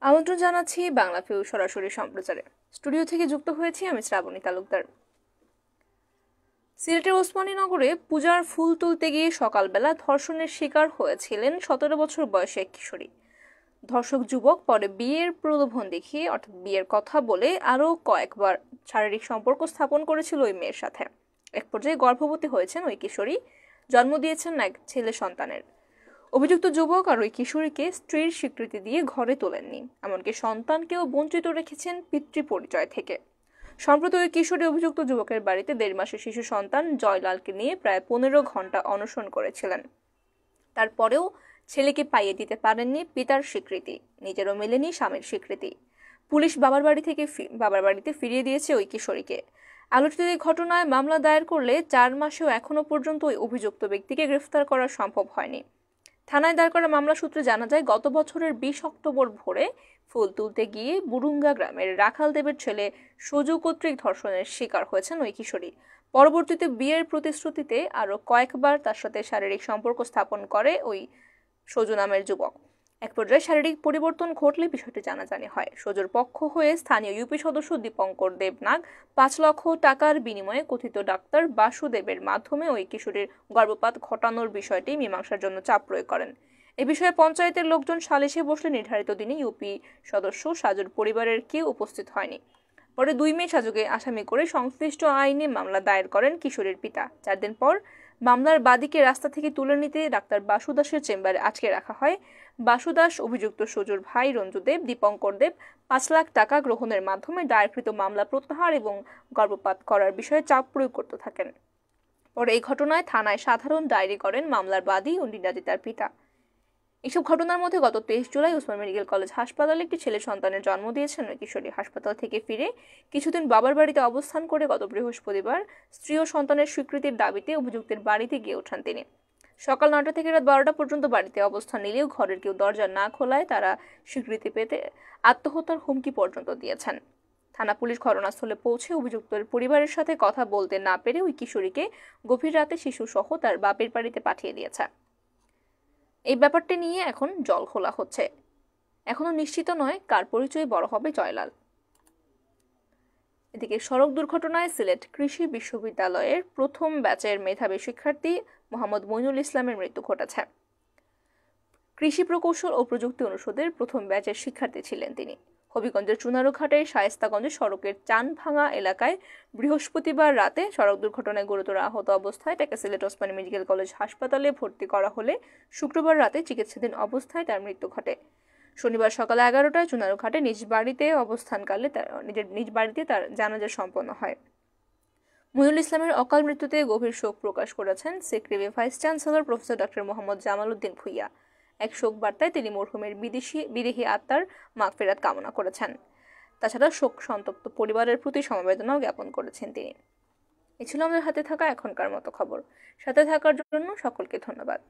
আমন্ত্রণ জানাচ্ছি বাংলাভিউ সরাসরি সম্প্রচারে। স্টুডিও থেকে যুক্ত হয়েছি আমি শ্রাবণী তালুকদার। সিলেটের ওসমানীনগরে পূজার ফুল তুলতে গিয়ে সকালবেলা ধর্ষণের শিকার হয়েছিলেন 17 বছর বয়সী এক কিশোরী। ধর্ষক যুবক পরে বিয়ের প্রলোভন দেখিয়ে অর্থাৎ বিয়ের কথা বলে আরও কয়েকবার শারীরিক সম্পর্ক স্থাপন করেছিল ওই মেয়ের সাথে। এক পর্যায়ে গর্ভবতী হয়েছেন ওই কিশোরী, জন্ম দিয়েছেন এক ছেলে সন্তানের। অভিযুক্ত যুবক আর ওই কিশোরীকে স্ত্রীর স্বীকৃতি দিয়ে ঘরে তোলেননি, এমনকি সন্তানকেও বঞ্চিত রেখেছেন পিতৃ পরিচয় থেকে। সম্প্রতি ওই কিশোরী অভিযুক্ত যুবকের বাড়িতে 1.5 মাসের শিশু সন্তান জয়লালকে নিয়ে প্রায় 15 ঘন্টা অনশন করেছিলেন। তারপরেও ছেলেকে পাইয়ে দিতে পারেননি পিতার স্বীকৃতি, নিজেরও মেলেনি স্বামীর স্বীকৃতি। পুলিশ বাবার বাড়িতে ফিরিয়ে দিয়েছে ওই কিশোরীকে। আলোচিত এই ঘটনায় মামলা দায়ের করলে 4 মাসেও এখনো পর্যন্ত ওই অভিযুক্ত ব্যক্তিকে গ্রেফতার করা সম্ভব হয়নি। থানায় দায়ের করা মামলা সূত্রে জানা যায়, গত বছরের 20 অক্টোবর ভোরে ফুল তুলতে গিয়ে বুরুঙ্গা গ্রামের রাখাল দেবের ছেলে সজু কর্তৃক ধর্ষণের শিকার হয়েছেন ওই কিশোরী। পরবর্তীতে বিয়ের প্রতিশ্রুতিতে আরো কয়েকবার তার সাথে শারীরিক সম্পর্ক স্থাপন করে ওই সজু নামের যুবক। এক পর্যায়ে শারীরিক পরিবর্তন ঘটলে বিষয়টি জানাজানি হয়। সজুর পক্ষ হয়ে স্থানীয় ইউপি সদস্য দীপঙ্কর দেবনাগ 5 লক্ষ টাকার বিনিময়ে কথিত ডাক্তার বাসুদেবের মাধ্যমে ওই কিশোরীর গর্ভপাত ঘটানোর বিষয়টি মীমাংসার জন্য চাপ প্রয়োগ করেন। এ বিষয়ে পঞ্চায়েতের লোকজন সালিশে বসলে নির্ধারিত দিনে ইউপি সদস্য সাজুর পরিবারের কেউ উপস্থিত হয়নি। পরে 2 মে সাজুকে আসামি করে সংশ্লিষ্ট আইনে মামলা দায়ের করেন কিশোরীর পিতা। 4 দিন পর মামলার বাদীকে রাস্তা থেকে তুলে নিতে ডাক্তার বাসু দাসের চেম্বারে আটকে রাখা হয়। বাসু দাস অভিযুক্ত সজুর ভাই রঞ্জু দেব, দীপঙ্কর দেব 5 লাখ টাকা গ্রহণের মাধ্যমে দায়েরকৃত মামলা প্রত্যাহার এবং গর্ভপাত করার বিষয়ে চাপ প্রয়োগ করতে থাকেন। পরে এই ঘটনায় থানায় সাধারণ ডায়েরি করেন মামলার বাদী ও নির্যাতিতার পিতা। এসব ঘটনার মধ্যে গত 23 জুলাই ওসমান মেডিকেল কলেজ হাসপাতালে একটি ছেলে সন্তানের জন্ম দিয়েছেন ওই কিশোরী। হাসপাতাল থেকে ফিরে কিছুদিন বাবার বাড়িতে অবস্থান করে গত বৃহস্পতিবার স্ত্রী ও সন্তানের স্বীকৃতির দাবিতে অভিযুক্তের বাড়িতে গিয়ে ওঠেন তিনি। সকাল 9টা থেকে রাত 12টা পর্যন্ত বাড়িতে অবস্থান নিলেও ঘরের কেউ দরজা না খোলায় তারা স্বীকৃতি পেতে আত্মহত্যার হুমকি পর্যন্ত দিয়েছেন। থানা পুলিশ ঘটনাস্থলে পৌঁছে অভিযুক্তের পরিবারের সাথে কথা বলতে না পেরে ওই কিশোরীকে গভীর রাতে শিশু সহ তার বাপের বাড়িতে পাঠিয়ে দিয়েছে। এই ব্যাপারটি নিয়ে এখন জল খোলা হচ্ছে। এখনো নিশ্চিত নয় কার পরিচয় বড় হবে জয়লাল। এদিকে সড়ক দুর্ঘটনায় সিলেট কৃষি বিশ্ববিদ্যালয়ের প্রথম ব্যাচের মেধাবী শিক্ষার্থী মোহাম্মদ মইনুল ইসলামের মৃত্যু ঘটেছে। কৃষি প্রকৌশল ও প্রযুক্তি অনুষদের প্রথম ব্যাচের শিক্ষার্থী ছিলেন তিনি। হবিগঞ্জের চুনারুঘাটের শায়েস্তাগঞ্জ সড়কের চানভাঙা এলাকায় বৃহস্পতিবার রাতে সড়ক দুর্ঘটনায় গুরুতর আহত অবস্থায় তাকে সিলেট ওসমানী মেডিকেল কলেজ হাসপাতালে ভর্তি করা হলে শুক্রবার রাতে চিকিৎসাধীন অবস্থায় তার মৃত্যু ঘটে। শনিবার সকাল 11টায় চুনারুঘাটে নিজ বাড়িতে তার জানাজা সম্পন্ন হয়। মইনুল ইসলামের অকাল মৃত্যুতে গভীর শোক প্রকাশ করেছেন সিক্রিবি vice chancellor professor doctor Mohammad Jamal Uddin Bhuiya. এক শোক বার্তায় তিনি মরহুমের বিদেহী আত্মার মাগফিরাত কামনা করেছেন। তাছাড়া শোক সন্তপ্ত পরিবারের প্রতি সমবেদনাও জ্ঞাপন করেছেন তিনি। এ ছিল আমাদের হাতে থাকা এখনকার মতো খবর। সাথে থাকার জন্য সকলকে ধন্যবাদ।